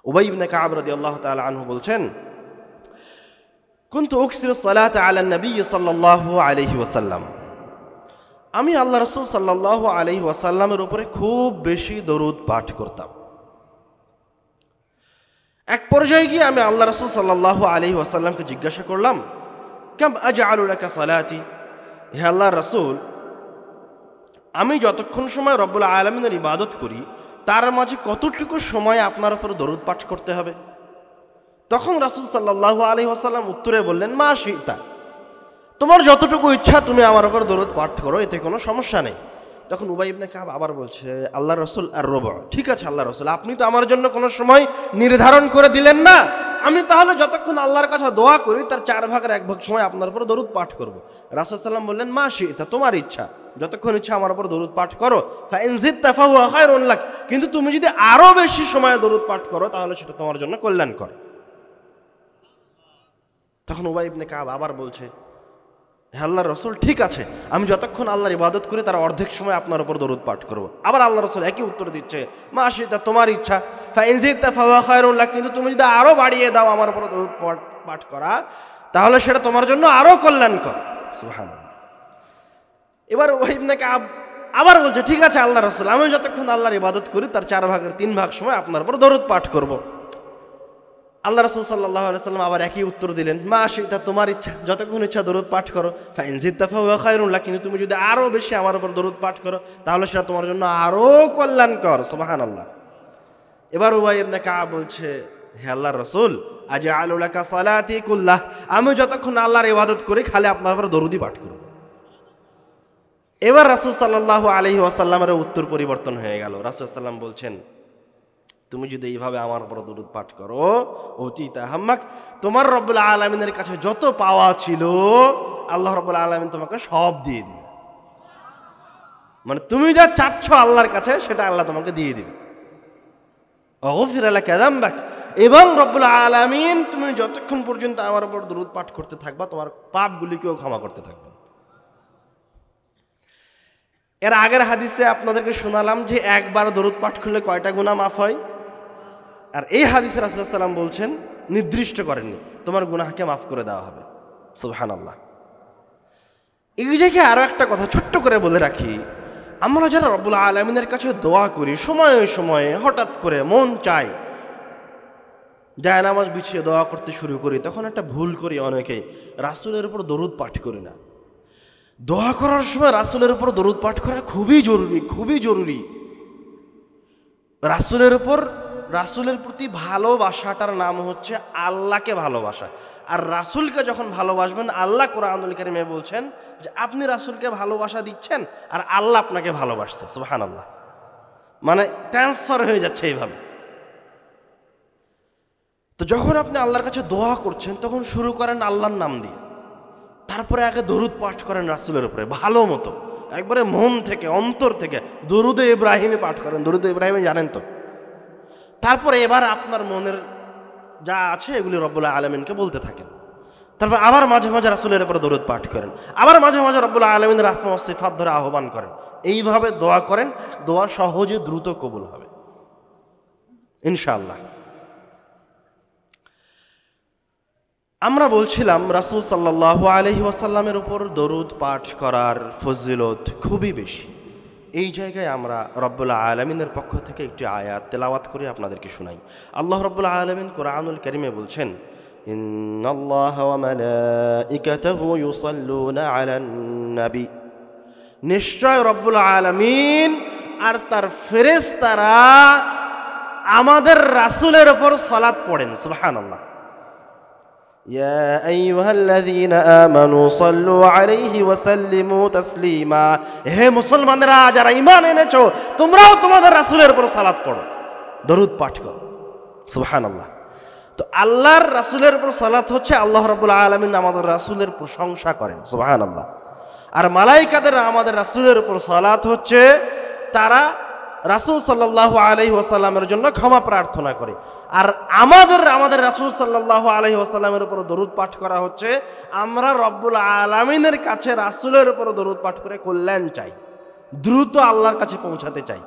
উবাই ইবনে কাব রাদিয়াল্লাহু তাআলা আনহু বলছেন, কুনতু উকসিরু সালাতা আলা নবী সাল্লাল্লাহু আলাইহি ওয়াসাল্লাম, আমি আল্লাহ রাসূল সাল্লাল্লাহু আলাইহি ওয়াসাল্লামের উপরে খুব বেশি দরুদ পাঠ করতাম। এক পর্যায়ে গিয়ে আমি আল্লাহ রাসূল সাল্লাল্লাহু আলাইহি ওয়াসাল্লামকে জিজ্ঞাসা করলাম, কাম আজআলু লাকা সালাতি, হে আল্লাহর রাসূল, আমি যতক্ষণ সময় রব্বুল আলামিনের ইবাদত করি তার মাঝে কতটুকু সময় আপনার উপর দরুদ পাঠ করতে হবে? তখন রাসূল সাল্লাল্লাহু আলাইহি ওয়াসাল্লাম উত্তরে বললেন, মা শিতা, তোমার যতটুকু ইচ্ছা তুমি আমার উপর দরুদ পাঠ করো, এতে কোনো সমস্যা নেই। তখন উবাই ইবনে কাব আবার বলছে, আল্লাহ রাসূল আর রুবু, ঠিক আছে আল্লাহ রাসূল, আপনি তো আমার জন্য কোনো সময় নির্ধারণ করে দিলেন না, আমি তাহলে যতক্ষণ আল্লাহর কাছে দোয়া করি তার 4/1 সময় আপনার উপর দরুদ পাঠ করব। রাসূল সাল্লাম বললেন, মা শিতা, তোমার ইচ্ছা, যতক্ষণ ইচ্ছা আমার উপর দরুদ পাঠ করো। ফাইন জিদতা ফাহুয়া খায়রুন লাক, কিন্তু তুমি যদি আরো বেশি সময় দরুদ পাঠ করো তাহলে সেটা তোমার জন্য কল্যাণকর। তখন উবাই ইবনে কাব আবার বলছে, হে আল্লাহর রাসূল, ঠিক আছে, আমি যতক্ষণ আল্লাহর ইবাদত করি তার অর্ধেক সময় আপনার উপর দরুদ পাঠ করব। আবার আল্লাহ রাসূল একই উত্তর দিচ্ছে, মা শিতা, তোমার ইচ্ছা, ফাইন জিদতা ফাহুয়া খায়রুন লাক, কিন্তু তুমি যদি আরো বাড়িয়ে দাও আমার উপর দরুদ পাঠ করা, তাহলে সেটা তোমার জন্য আরো কল্যাণকর। সুবহানাল্লাহ। এবার উবাই ইবনে কাব আবার বলছে, ঠিক আছে আল্লাহ রাসূল, আমি যতক্ষণ আল্লাহর ইবাদত করি তার 4/3 সময় আপনার উপর দরুদ পাঠ করব। আল্লাহ রাসূল সাল্লাল্লাহু আলাইহি ওয়াসাল্লাম আবার একই উত্তর দিলেন, মা শিতা, তোমার ইচ্ছা, যতক্ষণ ইচ্ছা দরুদ পাঠ করো। ফাইন জিদতা ফাহুয়া খায়রুন লাক, কিন্তু তুমি যদি আরো বেশি আমার উপর দরুদ পাঠ করো তাহলে সেটা তোমার জন্য আরো কল্যাণকর। সুবহানাল্লাহ। এবার উবাই ইবনে কাব বলছে, হে আল্লাহর রাসূল, আজআলু লাকা সালাতি কুল্লাহ, আমি যতক্ষণ আল্লাহর ইবাদত করি খালি আপনার উপর দরুদই পাঠ করব। এবার রাসূল সাল্লাল্লাহু আলাইহি ওয়াসাল্লামের উত্তর পরিবর্তন হয়ে গেল। রাসূল সাল্লাম বলছেন, তুমি যদি এইভাবে আমার উপর দরুদ পাঠ করো, অতীতা হাম্মাক, তোমার রব্বুল আলামিনের কাছে যত পাওয়া ছিল আল্লাহ রব্বুল আলামিন তোমাকে সব দিয়ে দিবে। মানে তুমি যা চাচ্ছ আল্লাহর কাছে সেটা আল্লাহ তোমাকে দিয়ে দিবে। ওয়াগফিরা লাকা যামবাক, এবং রব্বুল আলামিন তুমি যতক্ষণ পর্যন্ত আমার উপর দরুদ পাঠ করতে থাকবা তোমার পাপগুলিকেও ক্ষমা করতে থাকবে। এর আগের হাদিসে আপনাদেরকে শোনালাম যে একবার দরুদ পাঠ করলে কয়টা গুনাহ মাফ হয়, আর এই হাদিসে রাসূলুল্লাহ সাল্লাল্লাহু আলাইহি ওয়াসাল্লাম বলছেন, নির্দিষ্ট করেননি, তোমার গুনাহকে মাফ করে দেওয়া হবে। সুবহানাল্লাহ। এই জায়গায় আরো একটা কথা ছোট্ট করে বলে রাখি, আমরা যারা রব্বুল আলামিনের কাছে দোয়া করি, সময়ে সময়ে হঠাৎ করে মন চায় জায়নামাজ বিছিয়ে দোয়া করতে শুরু করি, তখন একটা ভুল করি অনেকেই, রাসূলের উপর দরুদ পাঠ করি না। দোয়া করার সময় রাসূলের উপর দরুদ পাঠ করা খুবই জরুরি, খুবই জরুরি। রাসূলের প্রতি ভালোবাসাটার নাম হচ্ছে আল্লাহকে ভালোবাসা। আর রাসূলকে যখন ভালোবাসবেন, আল্লাহ কোরআনুল কারীমে বলছেন যে আপনি রাসূলকে ভালোবাসা দিচ্ছেন আর আল্লাহ আপনাকে ভালোবাসছে। সুবহানাল্লাহ। মানে ট্রান্সফার হয়ে যাচ্ছে এইভাবে। তো যখন আপনি আল্লাহর কাছে দোয়া করছেন তখন শুরু করেন আল্লাহর নাম দিয়ে, তারপরে আগে দরুদ পাঠ করেন রাসূলের উপরে ভালো মতো, একবারে মন থেকে, অন্তর থেকে দরুদে ইব্রাহিমে পাঠ করেন। দরুদে ইব্রাহিমে জানেন তো? তারপরে এবার আপনার মনের যা আছে এগুলি রব্বুল আলামিনকে বলতে থাকেন। তারপর আবার মাঝে মাঝে রাসূলের উপরে দরুদ পাঠ করেন, আবার মাঝে মাঝে রব্বুল আলামিনের আসমা ও সিফাত ধরে আহ্বান করেন। এইভাবে দোয়া করেন, দোয়া সহজে দ্রুত কবুল হবে ইনশাআল্লাহ। আমরা বলছিলাম রাসূল সাল্লাল্লাহু আলাইহি ওয়াসাল্লামের উপর দরুদ পাঠ করার ফজিলত খুবই বেশি। এই জায়গায় আমরা রব্বুল আলামিনের পক্ষ থেকে একটি আয়াত তেলাওয়াত করে আপনাদেরকে শোনাই। আল্লাহ রব্বুল আলামিন কোরআনুল কারীমে বলছেন, ইন্নাল্লাহা ওয়া মালাইকাতাহু ইউসাল্লুনা আলান নবী, নিশ্চয় রব্বুল আলামিন আর তার ফেরেশতারা আমাদের রাসূলের উপর সালাত পড়েন। সুবহানাল্লাহ। ইয়া আইয়ুহাল্লাযীনা আমানু সাল্লু আলাইহি ওয়া সাল্লিমু তাসলিমা, হে মুসলমানেরা যারা ঈমান এনেছো তোমরাও তোমাদের রাসূলের উপর সালাত পড়ো, দরুদ পাঠ করো। সুবহানাল্লাহ। তো আল্লাহর রাসূলের উপর সালাত হচ্ছে আল্লাহ রাব্বুল আলামিন আমাদের রাসূলের প্রশংসা করেন। সুবহানাল্লাহ। আর মালায়েকাদের আমাদের রাসূলের উপর সালাত হচ্ছে তারা রাসূল সাল্লাল্লাহু আলাইহি ওয়াসাল্লামের জন্য ক্ষমা প্রার্থনা করে। আর আমাদের রাসূল সাল্লাল্লাহু আলাইহি ওয়াসাল্লামের উপর দরুদ পাঠ করা হচ্ছে আমরা রব্বুল আলামিনের কাছে রাসূলের উপর দরুদ পাঠ করে কল্যাণ চাই, দ্রুত আল্লাহর কাছে পৌঁছাতে চাই।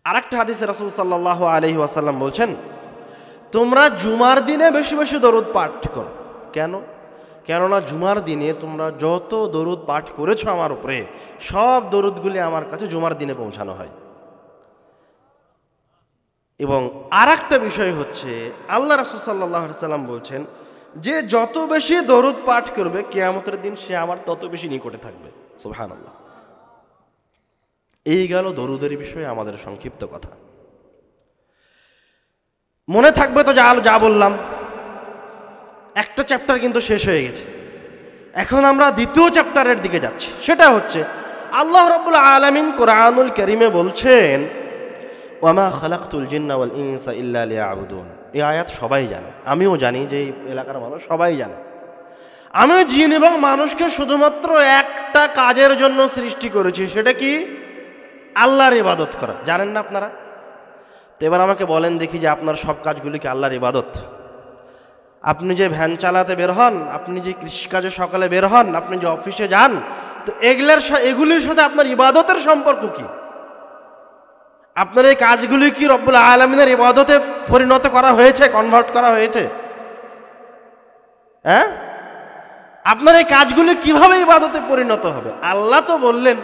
আরেকটা হাদিসে রাসূল সাল্লাল্লাহু আলাইহি ওয়াসাল্লাম বলছেন, তোমরা জুমার দিনে বেশি বেশি দরুদ পাঠ করো। কেন? কেননা জুমার দিনে তোমরা যত দরুদ পাঠ করেছো আমার উপরে, সব দরুদগুলি আমার কাছে জুমার দিনে পৌঁছানো হয়। এবং আরেকটা বিষয় হচ্ছে, আল্লাহ রাসূল সাল্লাল্লাহু আলাইহি ওয়াসাল্লাম বলছেন যে যত বেশি দরুদ পাঠ করবে কিয়ামতের দিন সে আমার তত বেশি নিকটে থাকবে। সুবহানাল্লাহ। এই গেল দরুদের বিষয়ে আমাদের সংক্ষিপ্ত কথা। মনে থাকবে তো যা বললাম। একটা চ্যাপ্টার কিন্তু শেষ হয়ে গেছে, এখন আমরা দ্বিতীয় চ্যাপ্টারের দিকে যাচ্ছি। সেটা হচ্ছে আল্লাহ রাব্বুল আলামিন কোরআনুল কারীমে বলছেন, ওয়ামা খালাকতুল জিন্না ওয়াল ইনসা ইল্লা লিয়াবুদুন। এই আয়াত সবাই জানে, আমিও জানি, যে এই এলাকার মানুষ সবাই জানে। আমি জিন এবং মানুষকে শুধুমাত্র একটা কাজের জন্য সৃষ্টি করেছি, সেটা কি? আল্লাহর ইবাদত করা। জানেন না আপনারা? তো এবার আমাকে বলেন দেখি যে আপনার সব কাজগুলি কি আল্লাহর ইবাদত? আপনি যে ভ্যান চালাতে বের হন, আপনি যে কৃষিকাজে সকালে বের হন, আপনি যে অফিসে যান, তো এগুলির সাথে আপনার ইবাদতের সম্পর্ক কি? আপনার এই কাজগুলি কি রব্বুল আলামিনের ইবাদতে পরিণত করা হয়েছে, কনভার্ট করা হয়েছে? হ্যাঁ, আপনার এই কাজগুলি কিভাবে ইবাদতে পরিণত হবে? আল্লাহ তো বললেন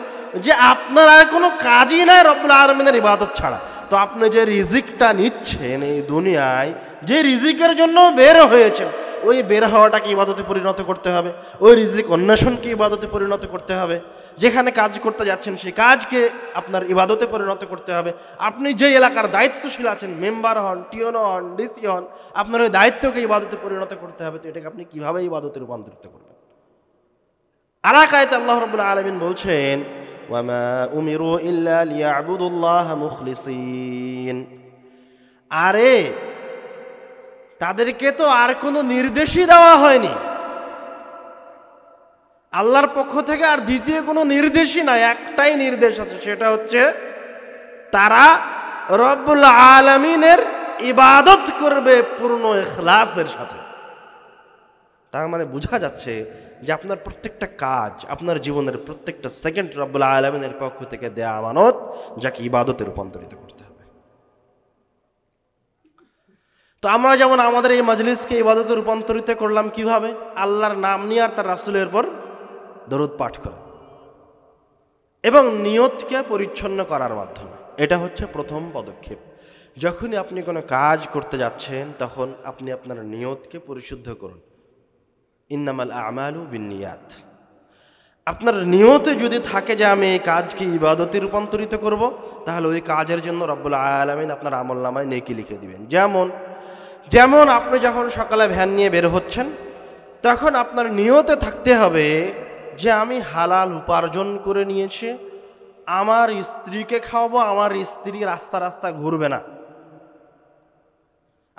যে আপনার আর কোনো কাজই নাই রব্বুল আলামিনের ইবাদত ছাড়া। তো আপনি যে রিজিকটা নিচ্ছেন এই দুনিয়ায়, যে রিজিকের জন্য বের হয়েছেন, ওই বের হওয়াটাকে ইবাদতে পরিণত করতে হবে, ওই রিজিক অন্বেষণকে ইবাদতে পরিণত করতে হবে। যেখানে কাজ করতে যাচ্ছেন সেই কাজকে আপনার ইবাদতে পরিণত করতে হবে। আপনি যে এলাকার দায়িত্বশীল আছেন, মেম্বার হন, টিওনো হন, ডিসি হন, আপনার ওই দায়িত্বকে ইবাদতে পরিণত করতে হবে। তো এটাকে আপনি কিভাবে ইবাদতে রূপান্তরিত করবেন? আর এক আয়াতে আল্লাহ রাব্বুল আলামিন বলছেন, ওয়ামা উমিরু ইল্লা লিয়াবুদুল্লাহ মুখলিসিন। আরে তাদেরকে তো আর কোনো নির্দেশই দেওয়া হয়নি আল্লাহর পক্ষ থেকে, আর দ্বিতীয় কোনো নির্দেশই নাই। একটাই নির্দেশ আছে, সেটা হচ্ছে তারা রব্বুল আলামিনের ইবাদত করবে পূর্ণ ইখলাসের সাথে। তার মানে বোঝা যাচ্ছে যে আপনার প্রত্যেকটা কাজ, আপনার জীবনের প্রত্যেকটা সেকেন্ড রব্বুল আলামিনের পক্ষ থেকে দেয়া আমানত, যাকে ইবাদতে রূপান্তরিত করতে হবে। তো আমরা যেমন আমাদের এই মজলিসকে ইবাদতে রূপান্তরিত করলাম কিভাবে? আল্লাহর নাম নিয়ে আর তার রাসূলের পর দরুদ পাঠ করে এবং নিয়তকে পরিচ্ছন্ন করার মাধ্যমে। এটা হচ্ছে প্রথম পদক্ষেপ। যখনই আপনি কোনো কাজ করতে যাচ্ছেন, তখন আপনি আপনার নিয়তকে পরিশুদ্ধ করুন। ইন্নামাল আমালু বিন্নিয়াত। আপনার নিয়তে যদি থাকে যে আমি এই কাজকে ইবাদতে রূপান্তরিত করব, তাহলে ওই কাজের জন্য রব্বুল আলামিন আপনার আমলনামায় নেকি লিখে দিবেন। যেমন আপনি যখন সকালে ভ্যান নিয়ে বের হচ্ছেন, তখন আপনার নিয়তে থাকতে হবে যে আমি হালাল উপার্জন করে নিয়েছি, আমার স্ত্রীকে খাওয়াবো, আমার স্ত্রী রাস্তা রাস্তা ঘুরবে না।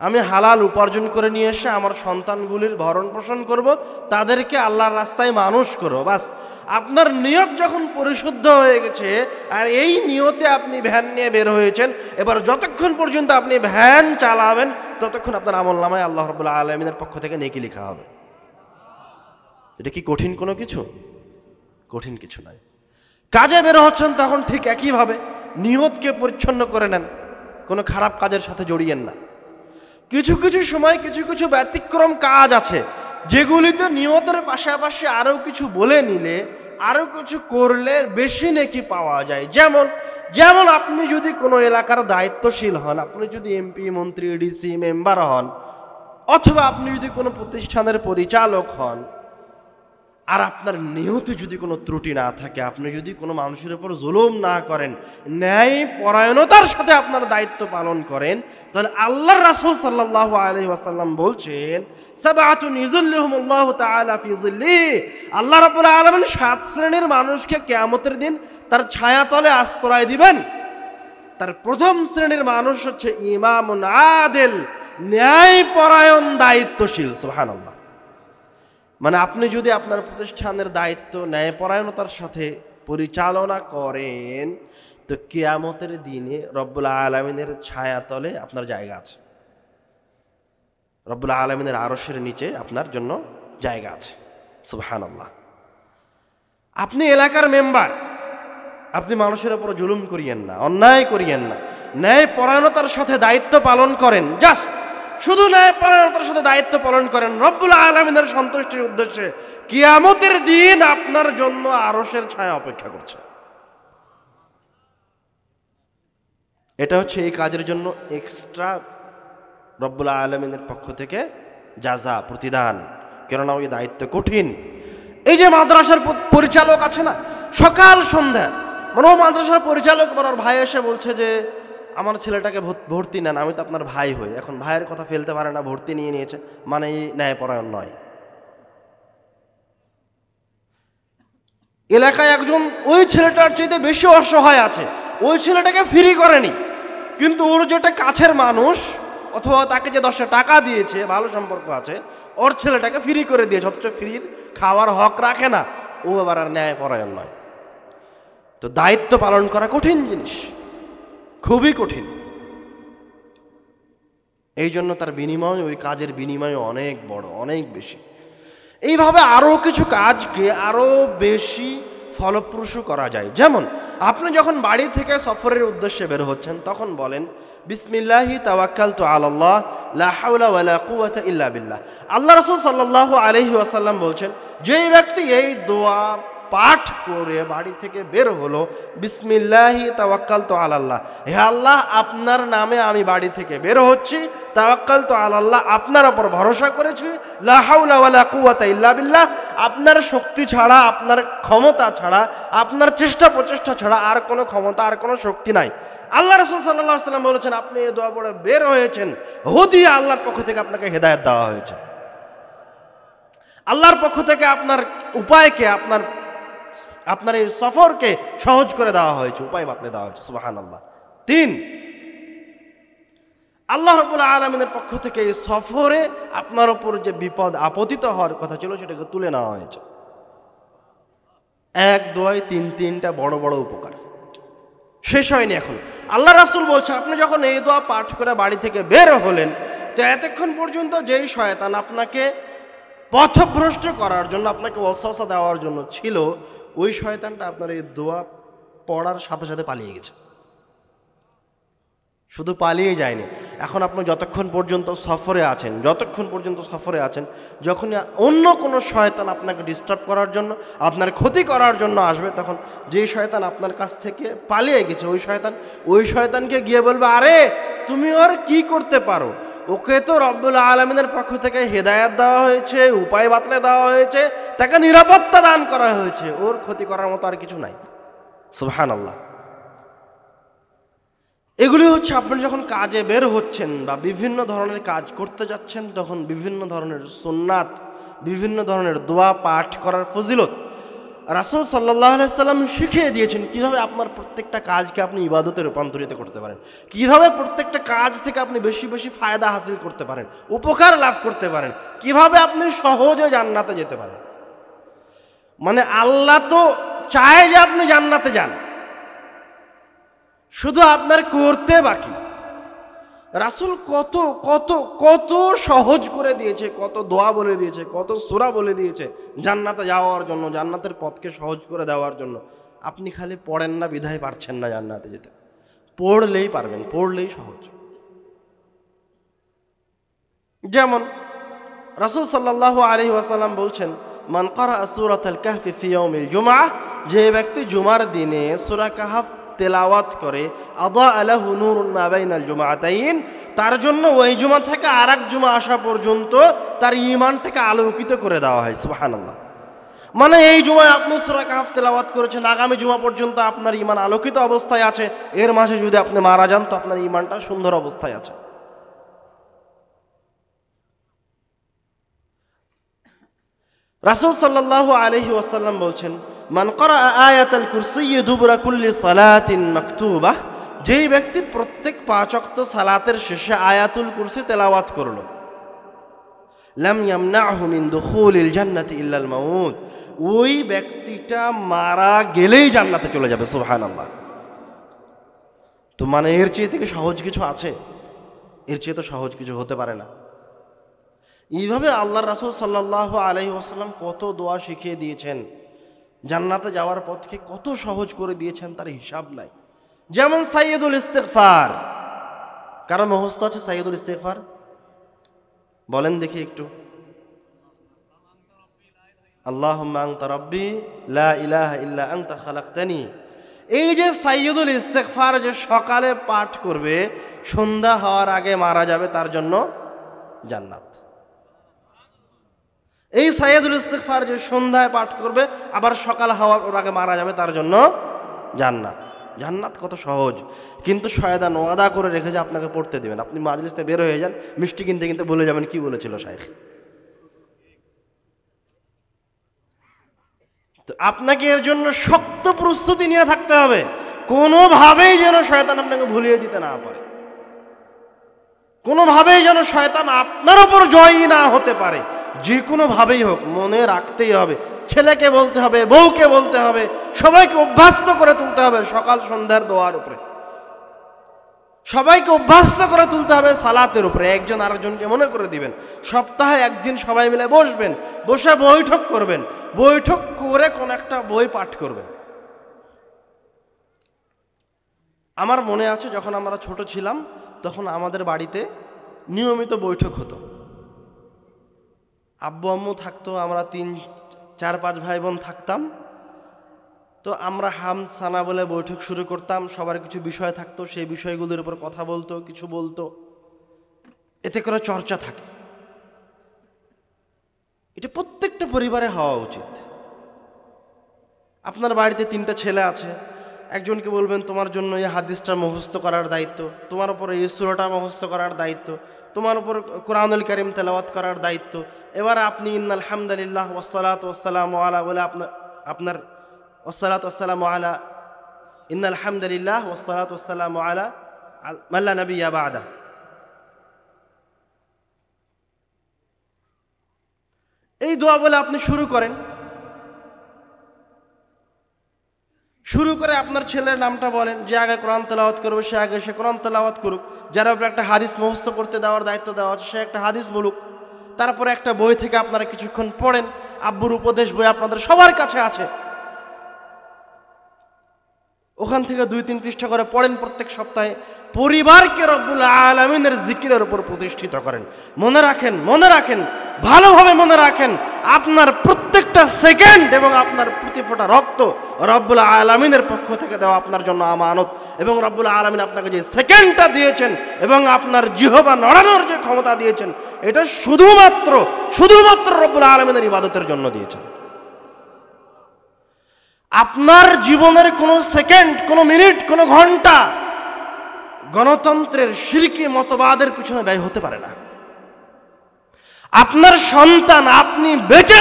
আমি হালাল উপার্জন করে নিয়ে এসে আমার সন্তানগুলির ভরণ পোষণ করব, তাদেরকে আল্লাহর রাস্তায় মানুষ করবো। বাস, আপনার নিয়ত যখন পরিশুদ্ধ হয়ে গেছে, আর এই নিয়তে আপনি ভ্যান নিয়ে বের হয়েছেন, এবার যতক্ষণ পর্যন্ত আপনি ভ্যান চালাবেন, ততক্ষণ আপনার আমলনামায় আল্লাহ রাব্বুল আলামিনের পক্ষ থেকে নেকি লেখা হবে। এটা কি কঠিন কোনো কিছু? কঠিন কিছু নয়। কাজে বের হচ্ছেন তখন ঠিক একইভাবে নিয়তকে পরিচ্ছন্ন করে নেন, কোনো খারাপ কাজের সাথে জড়িয়েন না। কিছু কিছু সময় কিছু কিছু ব্যতিক্রম কাজ আছে, যেগুলিতে নিয়তের পাশাপাশি আরও কিছু বলে নিলে, আরও কিছু করলে বেশি নেকি পাওয়া যায়। যেমন আপনি যদি কোনো এলাকার দায়িত্বশীল হন, আপনি যদি এমপি, মন্ত্রী, ডিসি, মেম্বার হন, অথবা আপনি যদি কোনো প্রতিষ্ঠানের পরিচালক হন, আর আপনার নিয়তে যদি কোনো ত্রুটি না থাকে, আপনি যদি কোনো মানুষের উপর জুলুম না করেন, ন্যায় পরায়ণতার সাথে আপনার দায়িত্ব পালন করেন, তাহলে আল্লাহর রাসূল সাল্লাল্লাহু আলাইহি ওয়াসাল্লাম বলছেন, সাবআতুন ইযিল্লুহুমুল্লাহু তাআলা ফি যিল্লিহি। আল্লাহ রাব্বুল আলামিন 7 শ্রেণীর মানুষকে কিয়ামতের দিন তার ছায়াতলে আশ্রয় দিবেন। তার প্রথম শ্রেণীর মানুষ হচ্ছে ইমামুন আদিল, ন্যায় পরায়ণ দায়িত্বশীল। সুবহানাল্লাহ। মানে আপনি যদি আপনার প্রতিষ্ঠানের দায়িত্ব ন্যায়পরায়ণতার সাথে পরিচালনা করেন, তো কিয়ামতের দিনে রব্বুল আলামিনের ছায়াতলে আপনার জায়গা আছে, রব্বুল আলামিনের আরশের নিচে আপনার জন্য জায়গা আছে। সুবহানাল্লাহ। আপনি এলাকার মেম্বার, আপনি মানুষের উপর জুলুম করিয়েন না, অন্যায় করিয়েন না, ন্যায়পরায়ণতার সাথে দায়িত্ব পালন করেন, জাস্ট শুধু ন্যায়পরায়ণতার সাথে দায়িত্ব পালন করেন রব্বুল আলামিনের সন্তুষ্টির উদ্দেশ্যে, কিয়ামতের দিন আপনার জন্য আরশের ছায়া অপেক্ষা করছে। এটা হচ্ছে এই কাজের জন্য এক্সট্রা রব্বুল আলামিনের পক্ষ থেকে জাযা, প্রতিদান, কেননা ওই দায়িত্ব কঠিন। এই যে মাদ্রাসার পরিচালক আছে না, সকাল সন্ধ্যা মানে ও মাদ্রাসার পরিচালক আমার ভাই এসে বলছে যে আমার ছেলেটাকে ভর্তি নেন, আমি তো আপনার ভাই হই। এখন ভাইয়ের কথা ফেলতে পারে না, ভর্তি নিয়ে নিয়েছে, মানে এই ন্যায়পরায়ণ নয়। এলাকায় একজন ওই ছেলেটার চাইতে বেশি অসহায় আছে, ওই ছেলেটাকে ফ্রি করেনি, কিন্তু ওর যেটা কাছের মানুষ অথবা তাকে যে 10টা টাকা দিয়েছে, ভালো সম্পর্ক আছে, ওর ছেলেটাকে ফ্রি করে দিয়েছে, অথচ ফ্রির খাওয়ার হক রাখে না, ও আবার আর ন্যায়পরায়ণ নয়। তো দায়িত্ব পালন করা কঠিন জিনিস, খুবই কঠিন। এই জন্য তার বিনিময়, ওই কাজের বিনিময় অনেক বড়, অনেক বেশি। এইভাবে আরও কিছু কাজকে আরও বেশি ফলপ্রসূ করা যায়। যেমন আপনি যখন বাড়ি থেকে সফরের উদ্দেশ্যে বের হচ্ছেন তখন বলেন বিসমিল্লাহি তাওয়াক্কালতু আলাল্লাহ লা হাওলা ওয়ালা কুওয়াতা ইল্লা বিল্লাহ। আল্লাহ রাসূল সাল্লাল্লাহু আলাইহি ওয়াসাল্লাম বলছেন, যেই ব্যক্তি এই দোয়া পাঠ করে বাড়ি থেকে বের হলো, বিসমিল্লাহি তাওয়াক্কালতু আলাল্লাহ, হে আল্লাহ আপনার নামে আমি বাড়ি থেকে বের হচ্ছি, তাওয়াক্কালতু আলাল্লাহ আপনার উপর ভরসা করেছি, লা হাওলা ওয়ালা কুওয়াতা ইল্লা বিল্লাহ, আপনার শক্তি ছাড়া, আপনার ক্ষমতা ছাড়া, আপনার চেষ্টা প্রচেষ্টা ছাড়া আর কোনো ক্ষমতা, আর কোনো শক্তি নাই। আল্লাহ রাসূল সাল্লাল্লাহু আলাইহি ওয়াসাল্লাম বলেছেন, আপনি এই দোয়া পড়ে বের হয়েছেন, হুদিয়া আল্লাহর পক্ষ থেকে আপনাকে হেদায়েত দেওয়া হয়েছে। আল্লাহর পক্ষ থেকে আপনার উপায়কে, আপনার এই সফরকে সহজ করে দেওয়া হয়েছে, উপায় বাতলে দেওয়া হয়েছে। সুবহানাল্লাহ। 3, আল্লাহ রাব্বুল আলামিনের পক্ষ থেকে এই সফরে আপনার উপর যে বিপদ আপতিত হওয়ার কথা ছিল সেটাকে তুলে নেওয়া হয়েছে। 1, 2, 3টা বড় বড় উপকার শেষ হয়নি এখন। আল্লাহ রাসূল বলছে, আপনি যখন এই দোয়া পাঠ করে বাড়ি থেকে বের হলেন, তো এতক্ষণ পর্যন্ত যেই শয়তান আপনাকে পথভ্রষ্ট করার জন্য, আপনাকে ওয়াসওয়াসা দেওয়ার জন্য ছিল, ওই শয়তানটা আপনার এই দোয়া পড়ার সাথে সাথে পালিয়ে গেছে। শুধু পালিয়ে যায়নি, এখন আপনি যতক্ষণ পর্যন্ত সফরে আছেন, যখন অন্য কোনো শয়তান আপনাকে ডিস্টার্ব করার জন্য, আপনার ক্ষতি করার জন্য আসবে, তখন যে শয়তান আপনার কাছ থেকে পালিয়ে গেছে, ওই শয়তানকে গিয়ে বলবে, আরে তুমি ওর কি করতে পারো, ওকে তো রব্বুল আলামিনের পক্ষ থেকে হেদায়েত দেওয়া হয়েছে, উপায় বাতলে দেওয়া হয়েছে, তাকে নিরাপত্তা দান করা হয়েছে, ওর ক্ষতি করার মতো আর কিছু নাই। সুবহানাল্লাহ। এগুলি হচ্ছে আপনি যখন কাজে বের হচ্ছেন বা বিভিন্ন ধরনের কাজ করতে যাচ্ছেন, তখন বিভিন্ন ধরনের সুন্নাত, বিভিন্ন ধরনের দোয়া পাঠ করার ফজিলত রাসূল সাল্লাল্লাহু আলাইহি সাল্লাম শিখিয়ে দিয়েছেন, কিভাবে আপনার প্রত্যেকটা কাজকে আপনি ইবাদতে রূপান্তরিত করতে পারেন, কিভাবে প্রত্যেকটা কাজ থেকে আপনি বেশি বেশি ফায়দা হাসিল করতে পারেন, উপকার লাভ করতে পারেন, কিভাবে আপনি সহজে জান্নাতে যেতে পারেন। মানে আল্লাহ তো চায় যে আপনি জান্নাতে যান, শুধু আপনার করতে বাকি। রাসূল কত কত কত সহজ করে দিয়েছে, কত দোয়া বলে দিয়েছে, কত সূরা বলে দিয়েছে জান্নাতে যাওয়ার জন্য, জান্নাতের পথকে সহজ করে দেওয়ার জন্য। আপনি খালি পড়েন না বিধায় পারছেন না জান্নাতে যেতে, পড়লেই পারবেন, পড়লেই সহজ। যেমন রাসূল সাল্লাল্লাহু আলাইহি ওয়াসাল্লাম বলছেন, মান ক্বারা সূরাতাল কাহফি ফি ইয়াউমিল জুমআহ, যে ব্যক্তি জুমার দিনে সূরা কাহফ তেলাওয়াত করে, আদা আলাহু নূরুন মা বাইনাল জুমআতাইন, তার জন্য ওই জুমা থেকে আরেক জুমা আসা পর্যন্ত তার ঈমানটাকে আলোকিত করে দেওয়া হয়। সুবহানাল্লাহ। মানে এই জুমায় আপনি সূরা কাহফ তেলাওয়াত করেছেন, আগামী জুমা পর্যন্ত আপনার ঈমান আলোকিত অবস্থায় আছে, এর মাঝে যদি আপনি মারা যান তো আপনার ঈমানটা সুন্দর অবস্থায় আছে। রাসূল সাল্লাল্লাহু আলাইহি ওয়াসাল্লাম বলছেন, মান ক্বারা আয়াতাল কুরসিয়্যি দুবরা কুল্লি সালাতিন মাকতুবাহ, যেই ব্যক্তি প্রত্যেক 5 ওয়াক্ত সালাতের শেষে আয়াতুল কুরসি তেলাওয়াত করলো, লাম ইয়ামনাহু মিন দুখুলিল জান্নাতি ইল্লাল মাউত, ওই ব্যক্তিটা মারা গেলেই জান্নাতে চলে যাবে। সুবহানাল্লাহ। তো মানে এর চেয়ে থেকে সহজ কিছু আছে? এর চেয়ে তো সহজ কিছু হতে পারে না। এইভাবে আল্লাহর রাসূল সাল্লাল্লাহু আলাইহি ওয়াসাল্লাম কত দোয়া শিখিয়ে দিয়েছেন, জান্নাতে যাওয়ার পথকে কত সহজ করে দিয়েছেন, তার হিসাব নাই। যেমন সাইয়্যিদুল ইস্তিগফার, কারো মুখস্থ আছে সাইয়্যিদুল ইস্তিগফার? বলেন দেখি একটু। আল্লাহুম্মা আনতা রাব্বি লা ইলাহা ইল্লা আনতা খালাকতানি। এই যে সাইয়্যিদুল ইস্তিগফার যে সকালে পাঠ করবে, সন্ধ্যা হওয়ার আগে মারা যাবে, তার জন্য জান্নাত। এই সাইয়্যিদুল ইস্তিগফার যে সন্ধ্যায় পাঠ করবে, আবার সকাল হওয়ার আগে মারা যাবে, তার জন্য জান্নাত। জান্নাত কত সহজ, কিন্তু শয়তান ওয়াদা করে রেখেছে আপনাকে পড়তে দেবেন। আপনি মাজলিস থেকে বের হয়ে যান, মিষ্টি কিনতে কিনতে ভুলে যাবেন কি বলেছিল শাইখ। তো আপনাকে এর জন্য শক্ত প্রস্তুতি নিয়ে থাকতে হবে, কোনোভাবেই যেন শয়তান আপনাকে ভুলিয়ে দিতে না পারে, কোনোভাবেই যেন শয়তান আপনার উপর জয়ী না হতে পারে। যে কোনোভাবেই হোক মনে রাখতেই হবে, ছেলেকে বলতে হবে, বউকে বলতে হবে, সবাইকে অভ্যস্ত করে তুলতে হবে সকাল সন্ধ্যার দোয়ার উপরে, সবাইকে অভ্যস্ত করে তুলতে হবে সালাতের উপরে। একজন আরেকজনকে মনে করে দিবেন, সপ্তাহে একদিন সবাই মিলে বসবেন, বসে বৈঠক করবেন, বৈঠক করে কোন একটা বই পাঠ করবেন। আমার মনে আছে যখন আমরা ছোট ছিলাম, তখন আমাদের বাড়িতে নিয়মিত বৈঠক হতো। আব্বু আম্মু থাকতো, আমরা 3-4-5 ভাই বোন থাকতাম। তো আমরা হামসানা বলে বৈঠক শুরু করতাম, সবার কিছু বিষয় থাকতো, সেই বিষয়গুলোর উপর কথা বলতো, কিছু বলতো, এতে করে চর্চা থাকে। এটা প্রত্যেকটা পরিবারে হওয়া উচিত। আপনার বাড়িতে 3টা ছেলে আছে, একজনকে বলবেন তোমার জন্য এই হাদিসটা মুখস্থ করার দায়িত্ব, তোমার উপর এই সূরাটা মুখস্থ করার দায়িত্ব, তোমার উপর কোরআনুল কারীম তেলাওয়াত করার দায়িত্ব। এবার আপনি ইন্নাল হামদুলিল্লাহ ওয়াসসালাতু ওয়াসসালামু আলা বলে আপনার ওয়াসসালাতু ওয়াসসালামু আলা ইন্নাল হামদুলিল্লাহ ওয়াসসালাতু ওয়াসসালামু আলা মান লা নাবিয়্যা বা'দা, এই দোয়া বলে আপনি শুরু করেন। শুরু করে আপনার ছেলের নামটা বলেন, যে আগে কোরআন তেলাওয়াত করবে সে আগে সে কোরআন তেলাওয়াত করুক, যারা উপরে একটা হাদিস মুখস্থ করতে দেওয়ার দায়িত্ব দেওয়া আছে সে একটা হাদিস বলুক। তারপরে একটা বই থেকে আপনারা কিছুক্ষণ পড়েন, আব্বুর উপদেশ বই আপনাদের সবার কাছে আছে, ওখান থেকে 2-3 পৃষ্ঠা করে পড়েন প্রত্যেক সপ্তাহে। পরিবারকে রব্বুল আলামিনের জিকিরের উপর প্রতিষ্ঠিত করেন। মনে রাখেন, মনে রাখেন, ভালোভাবে মনে রাখেন, আপনার প্রত্যেকটা সেকেন্ড এবং আপনার প্রতি ফোঁটা রক্ত রব্বুল আলামিনের পক্ষ থেকে দেওয়া আপনার জন্য আমানত। এবং রব্বুল আলামিন আপনাকে যে সেকেন্ডটা দিয়েছেন এবং আপনার জিহবা নড়ানোর যে ক্ষমতা দিয়েছেন, এটা শুধুমাত্র রব্বুল আলামিনের ইবাদতের জন্য দিয়েছেন। আপনার জীবনের কোনো সেকেন্ড, কোনো মিনিট, কোনো ঘন্টা গণতন্ত্রের শিরকি মতবাদের পিছনে ব্যয় হতে পারে না। আপনার সন্তান আপনি বেঁচে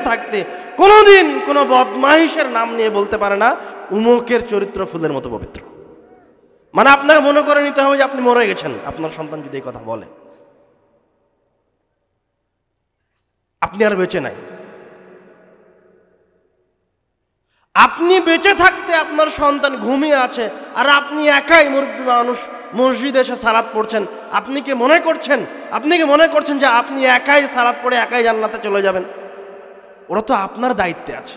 থাকতে কোনোদিন কোনো বদমাইশের নাম নিয়ে বলতে পারে না উমুকের চরিত্র ফুলের মতো পবিত্র। মানে আপনাকে মনে করে নিতে হবে যে আপনি মরে গেছেন আপনার সন্তান যদি এই কথা বলে, আপনি আর বেঁচে নাই। আপনি বেঁচে থাকতে আপনার সন্তান ঘুমিয়ে আছে আর আপনি একাই মুরব্বী মানুষ মসজিদে এসে সালাত পড়ছেন, আপনি কি মনে করছেন যে আপনি একাই সালাত পড়ে একাই জান্নাতে চলে যাবেন? ওরা তো আপনার দায়িত্বে আছে।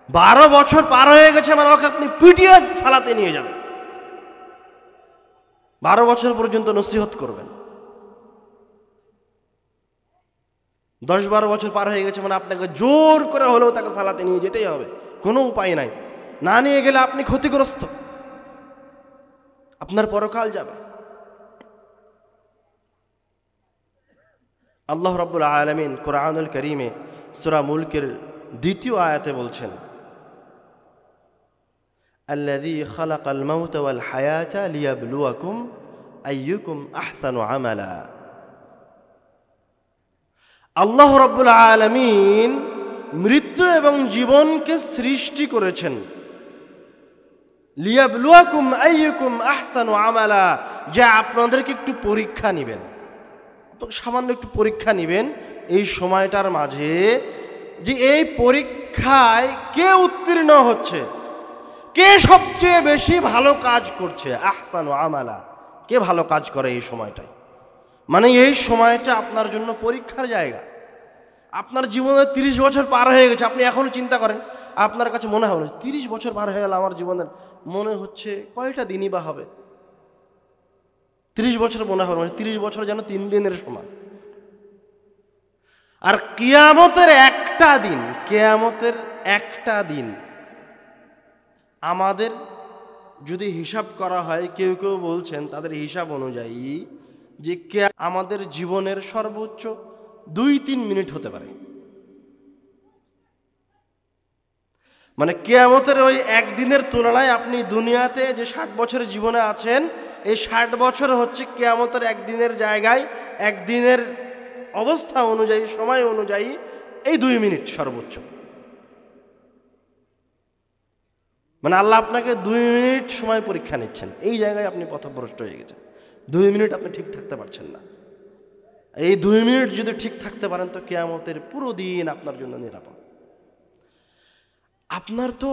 12 বছর পার হয়ে গেছে মানে ওকে আপনি পিটিয়ে সালাতে নিয়ে যাবেন, 12 বছর পর্যন্ত নসিহত করবেন। 10-12 বছর পার হয়ে গেছে মানে আপনাকে জোর করে হলেও তাকে সালাতে নিয়ে যেতেই হবে, কোনো উপায় নাই। না নিয়ে গেলে আপনি ক্ষতিগ্রস্ত, আপনার পরকাল যাবে। আল্লাহ রাব্বুল আলামিন কোরআনুল কারীমে সূরা মুলকের 2য় আয়াতে বলছেন, আল্লাযী খালাকাল মাউতা ওয়াল হায়াতা লিয়াবলুয়াকুম আইয়ুকুম আহসানু আমালা। আল্লাহ রাব্বুল আলামিন মৃত্যু এবং জীবনকে সৃষ্টি করেছেন লিয়াবলুয়াকুম আইয়ুকুম আহসানু আমালা, যে আপনাদেরকে একটু পরীক্ষা নেবেন, সামান্য একটু পরীক্ষা নেবেন এই সময়টার মাঝে, যে এই পরীক্ষায় কে উত্তীর্ণ হচ্ছে, কে সবচেয়ে বেশি ভালো কাজ করছে। আহসানু আমালা, কে ভালো কাজ করে এই সময়টায়। মানে এই সময়টা আপনার জন্য পরীক্ষার জায়গা। আপনার জীবনে 30 বছর পার হয়ে গেছে, আপনি এখনো চিন্তা করেন, আপনার কাছে মনে হবে 30 বছর পার হয়ে গেল আমার জীবনের, মনে হচ্ছে কয়টা দিনই বা হবে, 30 বছর মনে হয়, 30 বছর যেন 3 দিনের সমান। আর কিয়ামতের একটা দিন আমাদের যদি হিসাব করা হয়, কেউ কেউ বলছেন তাদের হিসাব অনুযায়ী যে আমাদের জীবনের সর্বোচ্চ 2-3 মিনিট হতে পারে। মানে কিয়ামতের ওই একদিনের তুলনায় আপনি দুনিয়াতে যে 60 বছরের জীবনে আছেন, এই 60 বছর হচ্ছে কিয়ামতের একদিনের জায়গায়, একদিনের অবস্থা অনুযায়ী, সময় অনুযায়ী এই 2 মিনিট সর্বোচ্চ। মানে আল্লাহ আপনাকে 2 মিনিট সময় পরীক্ষা নিচ্ছেন, এই জায়গায় আপনি পথভ্রষ্ট হয়ে গেছেন। 2 মিনিট আপনি ঠিক থাকতে পারছেন না। এই 2 মিনিট যদি ঠিক থাকতে পারেন তো কিয়ামতের পুরো দিন আপনার জন্য নিরাপদ। আপনার তো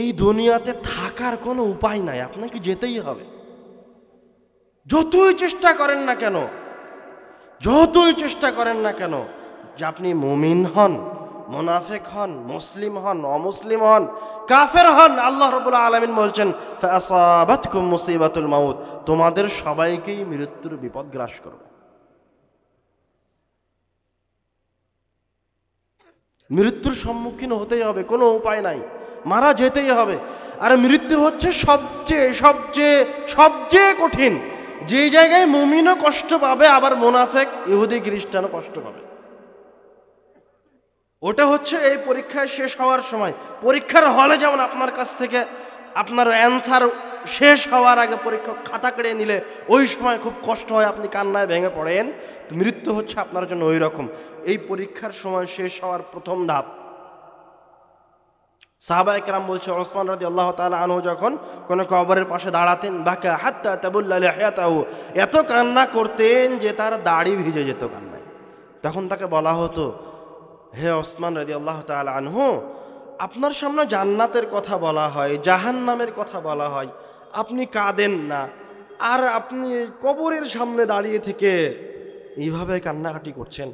এই দুনিয়াতে থাকার কোনো উপায় নাই, আপনাকে যেতেই হবে। যতই চেষ্টা করেন না কেন যে আপনি মুমিন হন, মুনাফিক হন, মুসলিম হন, অমুসলিম হন, কাফের হন, আল্লাহ রাব্বুল আলামিন বলছেন ফাআসাবাতকুম মুসিবাতুল মাউত, তোমাদের সবাইকেই মৃত্যুর বিপদ গ্রাস করবে। মৃত্যুর সম্মুখীন হতেই হবে, কোনো উপায় নাই, মারা যেতেই হবে। আর মৃত্যু হচ্ছে সবচেয়ে কঠিন। যে জায়গায় মুমিনও কষ্ট পাবে, আবার মুনাফিক, ইহুদি, খ্রিস্টানও কষ্ট পাবে। ওটা হচ্ছে এই পরীক্ষায় শেষ হওয়ার সময়। পরীক্ষার হলে যেমন আপনার কাছ থেকে আপনার অ্যান্সার শেষ হওয়ার আগে পরীক্ষক খাতা কেড়ে নিলে ওই সময় খুব কষ্ট হয়, আপনি কান্নায় ভেঙে পড়েন, তো মৃত্যু হচ্ছে আপনার জন্য ওই রকম। এই পরীক্ষার সময় শেষ হওয়ার প্রথম ধাপ। সাহাবায়ে কেরাম বলছে, ওসমান রাদিয়াল্লাহু তাআলা আনহু যখন কোনো কবরের পাশে দাঁড়াতেন, বাকা হাত্তা তাবুল্লা লিহয়াতাহু, এত কান্না করতেন যে তার দাড়ি ভিজে যেত কান্নায়। তখন তাকে বলা হতো, হে ওসমান রাদিয়াল্লাহু তাআলা আনহু, আপনার সামনে জান্নাতের কথা বলা হয়, জাহান্নামের কথা বলা হয়, আপনি কাঁদেন না, আর আপনি কবরের সামনে দাঁড়িয়ে থেকে এইভাবে কান্নাকাটি করছেন।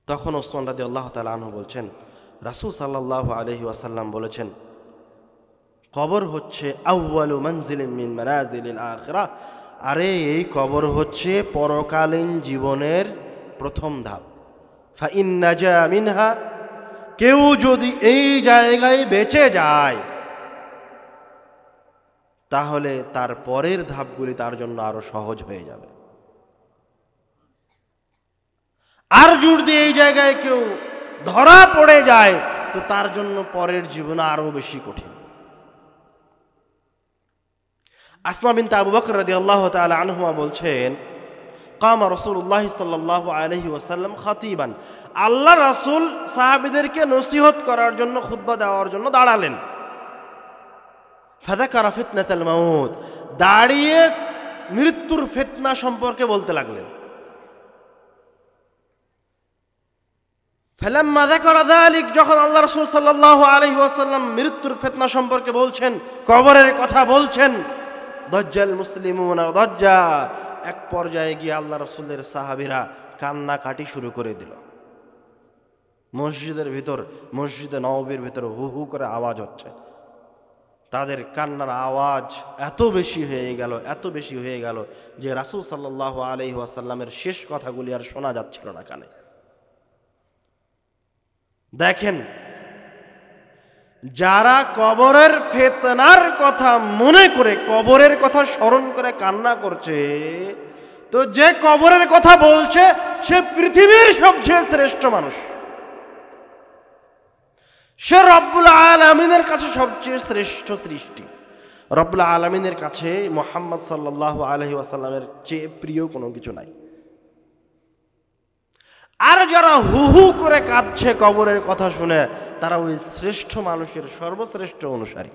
তখন ওসমান রাদিয়াল্লাহু তাআলা আনহু বলছেন, রাসূল সাল্লাল্লাহু আলাইহি ওয়াসাল্লাম বলেছেন, কবর হচ্ছে আউয়ালু মানজিলিন মিন মানাজিলিল আখিরাহ, আরে এই কবর হচ্ছে পরকালীন জীবনের প্রথম ধাপ। ফা ইন নাজা মিনহা, কেউ যদি এই জায়গায় বেঁচে যায় তাহলে তার পরের ধাপগুলি তার জন্য আরো সহজ হয়ে যাবে। আর যদি এই জায়গায় কেউ ধরা পড়ে যায় তো তার জন্য পরের জীবন আরো বেশি কঠিন। আসমা বিনতে আবু বকর রাদিয়াল্লাহু তাআলা আনহুমা বলছেন, কামা রাসূলুল্লাহ সাল্লাল্লাহু আলাইহি ওয়াসাল্লাম খাতিবান, আল্লাহ রাসূল সাহাবীদেরকে নসিহত করার জন্য, খুতবা দেওয়ার জন্য দাঁড়ালেন। ফাযাকারা ফিতনাতাল মাউত, দাঁড়িয়ে মৃত্যুর ফিতনা সম্পর্কে বলতে লাগলেন। ফালাম্মা যাকারা যালিক, যখন আল্লাহ রাসূল সাল্লাল্লাহু আলাইহি ওয়াসাল্লাম মৃত্যুর ফিতনা সম্পর্কে বলছেন, কবরের কথা বলছেন, দাজ্জাল মুসলিমুনা দাজ্জা, এক পর্যায়ে গিয়ে আল্লাহ রাসূলের সাহাবীরা কান্নাকাটি শুরু করে দিল। মসজিদে নববীর ভিতর হু হু করে আওয়াজ হচ্ছে। তাদের কান্নার আওয়াজ এত বেশি হয়ে গেল যে রাসূল সাল্লাল্লাহু আলাইহি ওয়াসাল্লামের শেষ কথাগুলি আর শোনা যাচ্ছিল না কানে। দেখেন, যারা কবরের ফিতনার কথা মনে করে, কবরের কথা স্মরণ করে কান্না করছে, তো যে কবরের কথা বলছে সে পৃথিবীর সবচেয়ে শ্রেষ্ঠ মানুষ, সে রব্বুল আলামিনের কাছে সবচেয়ে শ্রেষ্ঠ সৃষ্টি। রব্বুল আলামিনের কাছে মুহাম্মদ সাল্লাল্লাহু আলাইহি ওয়াসাল্লামের চেয়ে প্রিয় কোনো কিছু নাই। আর যারা হু হু করে কাঁদছে কবরের কথা শুনে, তারা ওই শ্রেষ্ঠ মানুষের সর্বশ্রেষ্ঠ অনুসারী।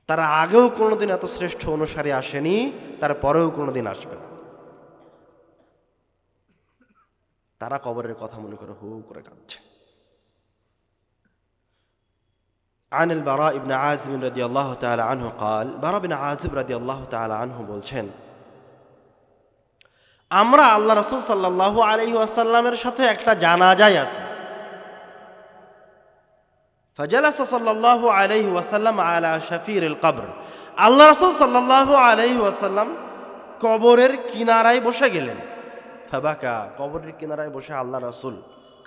তারা আগেও কোনোদিন এত শ্রেষ্ঠ অনুসারী আসেনি, তার পরেও কোনোদিন আসবে না। তারা কবরের কথা মনে করে হু হু করে কাঁদছে। عن البراء بن عازب رضي الله تعالى عنه قال, বারা বিন আযিব রাদিয়াল্লাহু তাআলা আনহু বলছেন, আমরা আল্লাহ রাসূল সাল্লাল্লাহু আলাইহি ওয়াসাল্লামের সাথে একটা জানাজায় আছি। ফাজালাসা সাল্লাল্লাহু আলাইহি ওয়াসাল্লাম আলা শাফিরিল কবর, আল্লাহ রাসূল সাল্লাল্লাহু আলাইহি ওয়াসাল্লাম কবরের কিনারায় বসে গেলেন। ফাবাকা, কবরের কিনারায় বসে আল্লাহ রাসূল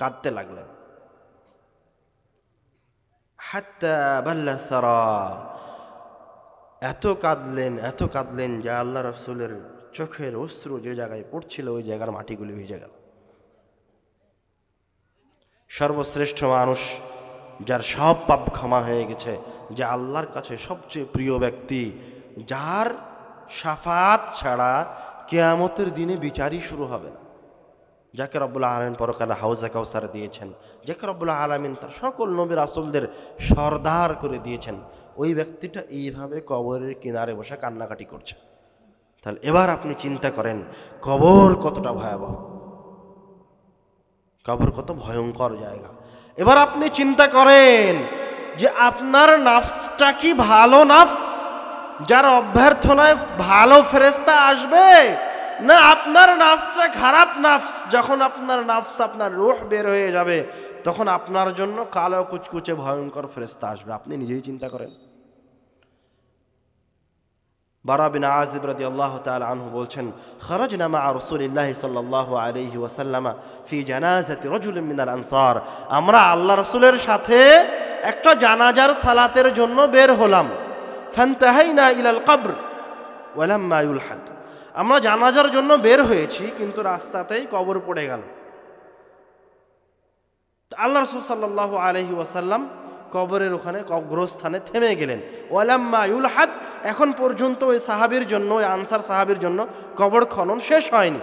কাঁদতে লাগলেন। হাত্তা বাল্লা সারা, এত কাঁদলেন যে আল্লাহ রাসূলের চোখের অশ্রু যে জায়গায় পড়ছিল ওই জায়গার মাটিগুলি ভিজে গেল। সর্বশ্রেষ্ঠ মানুষ, যার সব পাপ ক্ষমা হয়ে গেছে, যে আল্লাহর কাছে সবচেয়ে প্রিয় ব্যক্তি, যার শাফাত ছাড়া কিয়ামতের দিনে বিচারই শুরু হবে না, যাকে রব্বুল আলামিন পরকালে হাউজে কাউসার দিয়েছেন, যাকে রব্বুল আলামিন তার সকল নবী রাসূলদের সরদার করে দিয়েছেন, ওই ব্যক্তিটা এইভাবে কবরের কিনারে বসে কান্নাকাটি করছে। তাহলে এবার আপনি চিন্তা করেন কবর কতটা ভয়াবহ, কবর কত ভয়ঙ্কর জায়গা। এবার আপনি চিন্তা করেন যে আপনার নাফসটা কি ভালো নাফস, যার অভ্যর্থনায় ভালো ফেরেশতা আসবে, না আপনার নাফসটা খারাপ নাফস? যখন আপনার নাফস, আপনার রূহ বের হয়ে যাবে, তখন আপনার জন্য কালো কুচকুচে ভয়ঙ্কর ফেরেশতা আসবে। আপনি নিজেই চিন্তা করেন। বারা বিন আযিব রাদিয়াল্লাহু তাআলা আনহু বলছেন, খারাজনা মা রাসূলিল্লাহি সাল্লাল্লাহু আলাইহি ওয়াসাল্লাম ফি জানাজাতি রাজুলিন মিনাল আনসার, আমরা আল্লাহ রাসূলের সাথে একটা জানাজার সালাতের জন্য বের হলাম। ফান্তাহাইনা ইলাল কবর ওয়ালাম্মা ইউলহাদ, আমরা জানাজার জন্য বের হয়েছি কিন্তু রাস্তাতেই কবর পড়ে গেল। আল্লাহ রাসূল সাল্লাল্লাহু আলাইহি ওয়াসাল্লাম কবরের ওখানে কবরস্থানে থেমে গেলেন। ওয়ালাম্মা ইউলহাদ, এখন পর্যন্ত ওই সাহাবীর জন্য, ওই আনসার সাহাবীর জন্য কবর খনন শেষ হয়নি।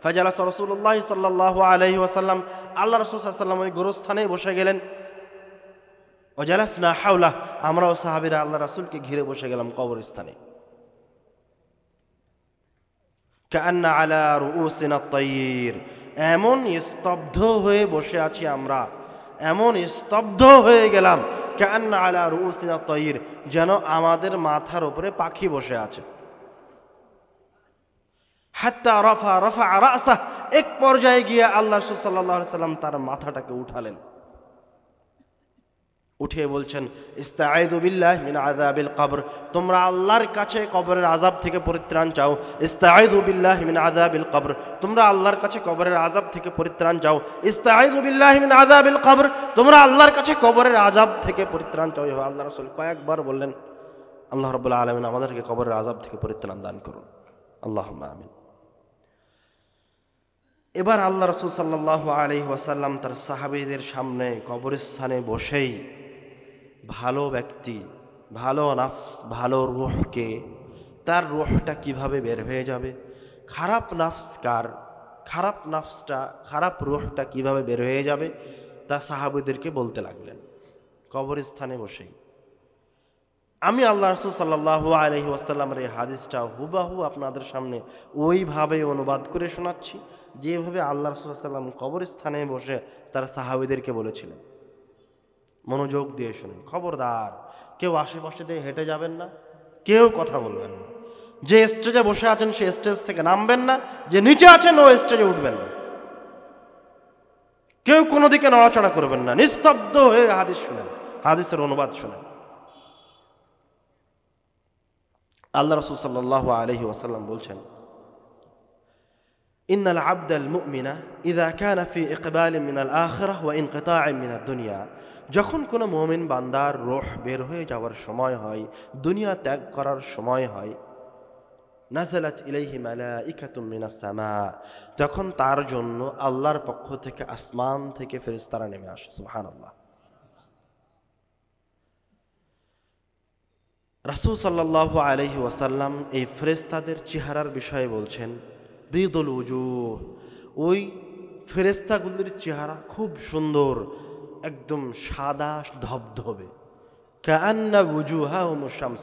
ফাজালাসা রাসূলুল্লাহ সাল্লাল্লাহু আলাইহি ওয়াসাল্লাম, আল্লাহ রাসূল সাল্লাল্লাহু আলাইহি ওয়াসাল্লাম ওই গোরস্থানে বসে গেলেন। ওয়াজালাসনা হাওলা, আমরাও সাহাবীরা আল্লাহ রাসূলকে ঘিরে বসে গেলাম কবরস্থানে। কাআন্না আলা রুউসিনা আত-তায়র, এমন স্তব্ধ হয়ে বসে আছি আমরা, এমন স্তব্ধ হয়ে গেলাম, কাআন্না আলা রুউসিনা আত-তায়র, যেন আমাদের মাথার উপরে পাখি বসে আছে। হাত্তা রাফা রাসাহ, এক পর্যায়ে গিয়ে আল্লাহ রাসূল সাল্লাল্লাহু আলাইহি ওয়াসাল্লাম তার মাথাটাকে উঠালেন, উঠিয়ে বলছেন, ইস্তাঈযু বিল্লাহি মিন আযাবিল কবর, তোমরা আল্লাহর কাছে কবরের আযাব থেকে পরিত্রাণ চাও। ইস্তাঈযু বিল্লাহি মিন আযাবিল কবর, তোমরা আল্লাহর কাছে কবরের আযাব থেকে পরিত্রাণ চাও। ইস্তাঈযু বিল্লাহি মিন আযাবিল কবর, তোমরা আল্লাহর কাছে কবরের আযাব থেকে পরিত্রাণ চাও। এভাবে আল্লাহ রাসূল কয়েকবার বললেন। আল্লাহ রাব্বুল আলামিন আমাদেরকে কবরের আযাব থেকে পরিত্রাণ দান করুন, আল্লাহুম্মা আমিন। এবার আল্লাহ রাসূল সাল্লাল্লাহু আলাইহি ওয়াসাল্লাম তার সাহাবীদের সামনে কবরস্থানে বসেই ভালো ব্যক্তি, ভালো নাফস, ভালো রূহকে, তার রূহটা কিভাবে বের হয়ে যাবে, খারাপ নাফস কার, খারাপ নাফসটা, খারাপ রূহটা কিভাবে বের হয়ে যাবে, তা সাহাবীদেরকে বলতে লাগলেন কবরস্থানে বসেই। আমি আল্লাহ রাসূল সাল্লাল্লাহু আলাইহি ওয়াসাল্লামের এই হাদিসটা হুবাহু আপনাদের সামনে ওইভাবে অনুবাদ করে শোনাচ্ছি যেভাবে আল্লাহ রাসূল সাল্লাল্লাহু আলাইহি ওয়াসাল্লাম কবরস্থানে বসে তার সাহাবীদেরকে বলেছিলেন। মনোযোগ দিয়ে শুনুন, খবরদার কেউ আশেপাশে দিয়ে হেঁটে যাবেন না, কেউ কথা বলবেন না। যে স্টেজে বসে আছেন সে স্টেজ থেকে নামবেন না, যে নিচে আছেন ও স্টেজে উঠবেন না, কেউ কোনো দিকে নড়াচড়া করবেন না, নিস্তব্ধ হয়ে হাদিস শুনেন, হাদিসের অনুবাদ শুনেন। আল্লাহ রাসূল সাল্লাল্লাহু আলাইহি ওয়াসাল্লাম বলছেন, ইন্নাল আবদাল মুমিনা ইযা কানা ফি ইকবালিন মিনাল আখিরাহ ওয়া ইনকিতাইন মিনাদ দুনিয়া, যখন কোনো মুমিন বান্দার রূহ বের হয়ে যাওয়ার সময় হয়, দুনিয়া ত্যাগ করার সময় হয়, নাযালাত ইলাইহি মালাইকাতুম মিনাস সামা, তখন তার জন্য আল্লাহর পক্ষ থেকে আসমান থেকে ফেরেশতারা নেমে আসে। সুবহানাল্লাহ। রাসূল সাল্লাল্লাহু আলাইহি ওয়াসাল্লাম এই ফেরেশতাদের চেহারার বিষয়ে বলছেন, বিদুল উজুহ, ওই ফেরেশতাগুলির চেহারা খুব সুন্দর, একদম সাদা ধবধবে। কাআন্না উজুহাহুমুশ শামস,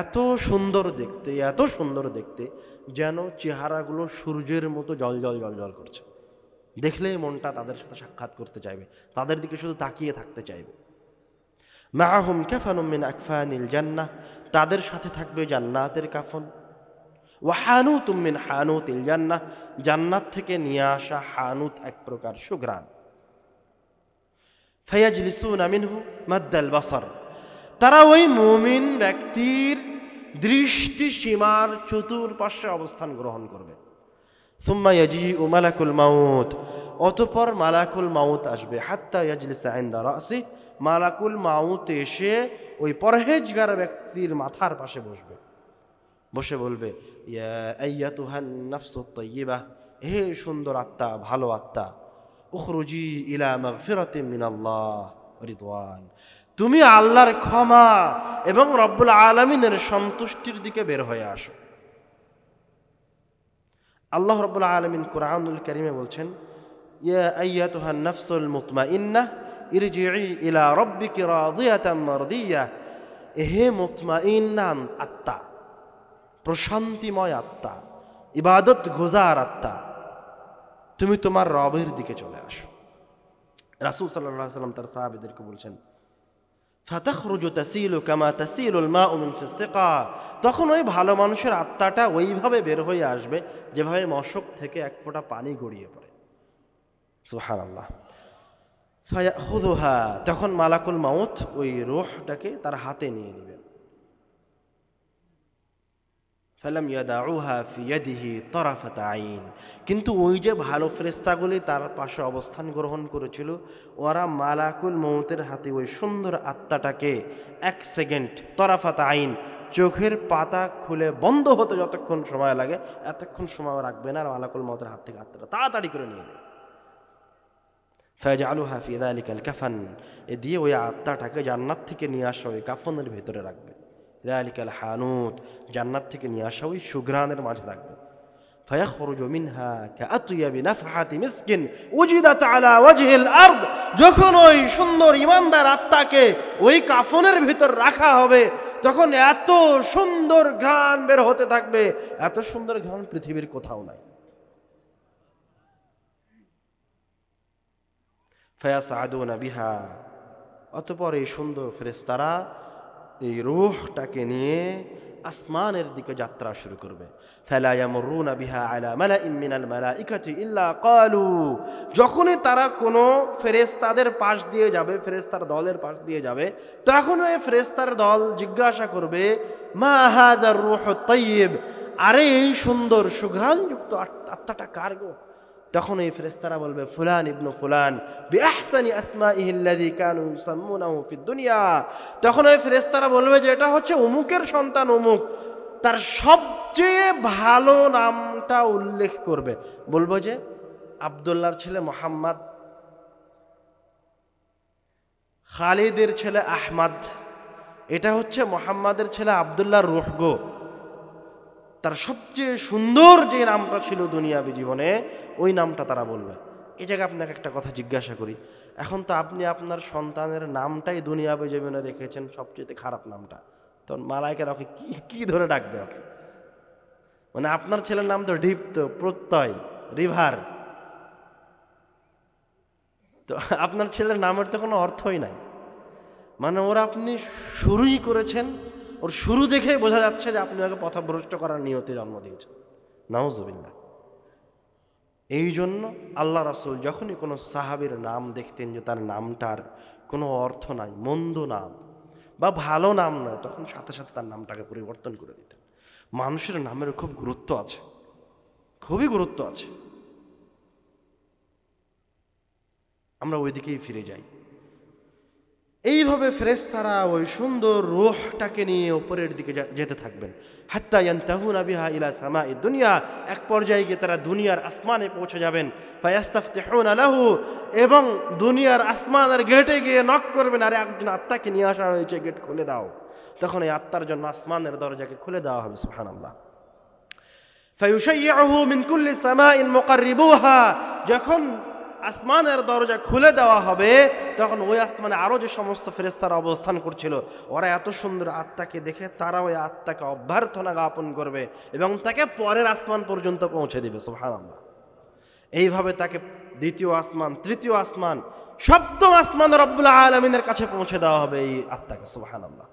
এত সুন্দর দেখতে, এত সুন্দর দেখতে, যেন চেহারাগুলো সূর্যের মতো জ্বলজ্বল জ্বলজ্বল করছে। দেখলেই মনটা তাদের সাথে সাক্ষাৎ করতে চাইবে, তাদের দিকে শুধু তাকিয়ে থাকতে চাইবে। মাআহুম কাফানুম মিন আকফানিল জান্নাহ, তাদের সাথে থাকবে জান্নাতের কাফন। ওয়া হানুতুম মিন হানুতিল জান্নাহ, জান্নাত থেকে নিয়ে আসা হানুত এক প্রকার সুঘ্রাণ। ফায়াজলিসুনা মিনহু মাদ্দাল বাসার, তারা ওই মুমিন ব্যক্তির দৃষ্টি সীমার চতুর্পাশে অবস্থান গ্রহণ করবে। সুম্মা ইয়াজিউ মালাকুল মাউত, অতঃপর মালাকুল মাউত আসবে। হাত্তা ইয়াজলিসা ইনদা রাসি, মালাকুল মাউত এসে ওই পরহেজগার ব্যক্তির মাথার পাশে বসবে, বসে বলবে, ইয়া আইয়াতুহান নাফসুত তাইয়্যিবাহ, হে সুন্দর আত্মা, ভালো আত্মা, উখরুজি ইলা মাগফিরাতিন মিনাল্লাহ ওয়া রিদওয়ান, তুমি আল্লাহর ক্ষমা এবং রব্বুল আলামিনের সন্তুষ্টির দিকে বের হয়ে আসো। আল্লাহ রব্বুল আলামিন কুরআনুল কারীমে বলছেন, ইয়া আইয়াতুহান নাফসুল মুতমাইন্নাহ ইরজিই ইলা রাব্বিকি রাদিয়াতাম মারদিয়াহ, হে মুতমাইন্না আত্মা, প্রশান্তিময় আত্মা, ইবাদত গুজার আত্মা, তুমি তোমার রবের দিকে চলে আসো। রাসূল সাল্লাল্লাহু আলাইহি ওয়াসাল্লাম তার সাহাবীদেরকে বলছেন, ফাতাখরুজু তাসিলু কামা তাসিলুল মাউ মিন ফিস সিকা, তখন ওই ভালো মানুষের আত্মাটা ওইভাবে বের হয়ে আসবে যেভাবে মশক থেকে এক ফোঁটা পানি গড়িয়ে পড়ে। সুবহানাল্লাহ। ফায়াখুযুহা, তখন মালাকুল মাউত ওই রূহটাকে তার হাতে নিয়ে নেবেন। ফালাম ইয়াদাউহা ফি ইয়াদিহি তারাফাত আইন, কিন্তু ওই যে ভালো ফেরেশতাগুলি তার পাশে অবস্থান গ্রহণ করেছিল, ওরা মালাকুল মউতের হাতে ওই সুন্দর আত্মাটাকে এক সেকেন্ড, তারাফাত আইন, চোখের পাতা খুলে বন্ধ হতে যতক্ষণ সময় লাগে এতক্ষণ সময় রাখবে না, আর মালাকুল মউতের হাত থেকে আত্মাটা তাড়াতাড়ি করে নিয়ে নেবে। ফায়াজআলুহা ফি যালিকাল কাফান, এ দিয়ে ওই আত্মাটাকে জান্নাত থেকে নিয়ে আসা ওই কাফনের ভেতরে রাখবে। যালিকাল হানুত, জান্নাত থেকে নিয়ে আসা ওই সুঘ্রাণের মাঝে রাখবে। ফায়াখরুজু মিনহা কাআতয়াবি নাফহাতি মিসকিন উজিদাত আলা ওয়াজহিল আরদ, যখন ওই সুন্দর ইমানদার আত্মাকে ওই কাফনের ভিতর রাখা হবে তখন এত সুন্দর ঘ্রাণ বের হতে থাকবে, এত সুন্দর ঘ্রাণ পৃথিবীর কোথাও নাই। ফায়াসআদুনা বিহা, অতঃপর এই সুন্দর ফেরেশতারা এই রূহটাকে নিয়ে আসমানের দিকে যাত্রা শুরু করবে। ফালা ইয়ামুরুনা বিহা আলা মালাইন মিনাল মালাইকাতি ইল্লা ক্বালু, যখনই তারা কোনো ফেরেশতাদের পাশ দিয়ে যাবে, ফেরেশতার দলের পাশ দিয়ে যাবে, তখন ওই ফেরেশতার দল জিজ্ঞাসা করবে, মা হাযার রূহুত তাইয়্যিব, আরে এই সুন্দর সুঘ্রাণযুক্ত আত্মাটা কার গো? তখন এই ফেরেশতারা বলবে, ফুলান ইবনু ফুলান বিআহসানি আসমাইহি আল্লাযী কানু ইউসাম্মুনাহু ফিদ দুনিয়া, তখন ওই ফেরেশতারা বলবে যে এটা হচ্ছে অমুকের সন্তান অমুক, তার সবচেয়ে ভালো নামটা উল্লেখ করবে, বলবো যে আব্দুল্লাহর ছেলে মুহাম্মদ, খালিদের ছেলে আহমদ, এটা হচ্ছে মুহাম্মাদের ছেলে আব্দুল্লাহর রূহ গো। তার সবচেয়ে সুন্দর যে নামটা ছিল দুনিয়াবী জীবনে, ওই নামটা তারা বলবে। এই জায়গায় আপনাকে একটা কথা জিজ্ঞাসা করি, এখন তো আপনি আপনার সন্তানের নামটাই দুনিয়াবী জীবনে রেখেছেন সবচেয়ে খারাপ নামটা, তো মালায়েকারা ওকে কি ধরে ডাকবে ওকে? মানে আপনার ছেলের নাম তো দীপ্ত, প্রত্যয়, রিভার, তো আপনার ছেলের নামের তো কোনো অর্থই নাই। মানে ওরা আপনি শুরুই করেছেন, ওর শুরু দেখেই বোঝা যাচ্ছে যে আপনি ওকে পথভ্রষ্ট করার নিয়তে জন্ম দিয়েছেন। নাউজুবিল্লাহ। এই জন্য আল্লাহ রাসূল যখনই কোনো সাহাবীর নাম দেখতেন যে তার নামটার কোনো অর্থ নাই, মন্দ নাম বা ভালো নাম নয়, তখন সাথে সাথে তার নামটাকে পরিবর্তন করে দিতেন। মানুষের নামের খুব গুরুত্ব আছে, খুবই গুরুত্ব আছে। আমরা ওই দিকেই ফিরে যাই। এইভাবে ফেরেশতারা ওই সুন্দর রূহটাকে নিয়ে উপরের দিকে যেতে থাকবেন। হাত্তা ইয়ানতাহুনা বিহা ইলা সামাঈদ দুনিয়া, এক পর্যায়ে গিয়ে তারা দুনিয়ার আসমানে পৌঁছে যাবেন। ফায়াস্তাফতিহুনা লাহু, এবং দুনিয়ার আসমানের গেটে গিয়ে নক করবেন, আরে একজন আত্মাকে নিয়ে আসা হয়েছে, গেট খুলে দাও। তখন এই আত্মার জন্য আসমানের দরজাকে খুলে দেওয়া হবে। সুবহানাল্লাহ। ফায়ুশাইয়ুহু মিন কুল্লি সামাইন মুকাররিবুহা, যখন আসমানের দরজা খুলে দেওয়া হবে তখন ওই আসমানে আরো যে সমস্ত ফেরেশতারা অবস্থান করছিল, ওরা এত সুন্দর আত্মাকে দেখে তারা ওই আত্মাকে অভ্যর্থনা জ্ঞাপন করবে এবং তাকে পরের আসমান পর্যন্ত পৌঁছে দিবে। সুবহানাল্লাহ। এইভাবে তাকে দ্বিতীয় আসমান, তৃতীয় আসমান, সপ্তম আসমান রব্বুল আলামিনের কাছে পৌঁছে দেওয়া হবে এই আত্মাকে। সুবহানাল্লাহ।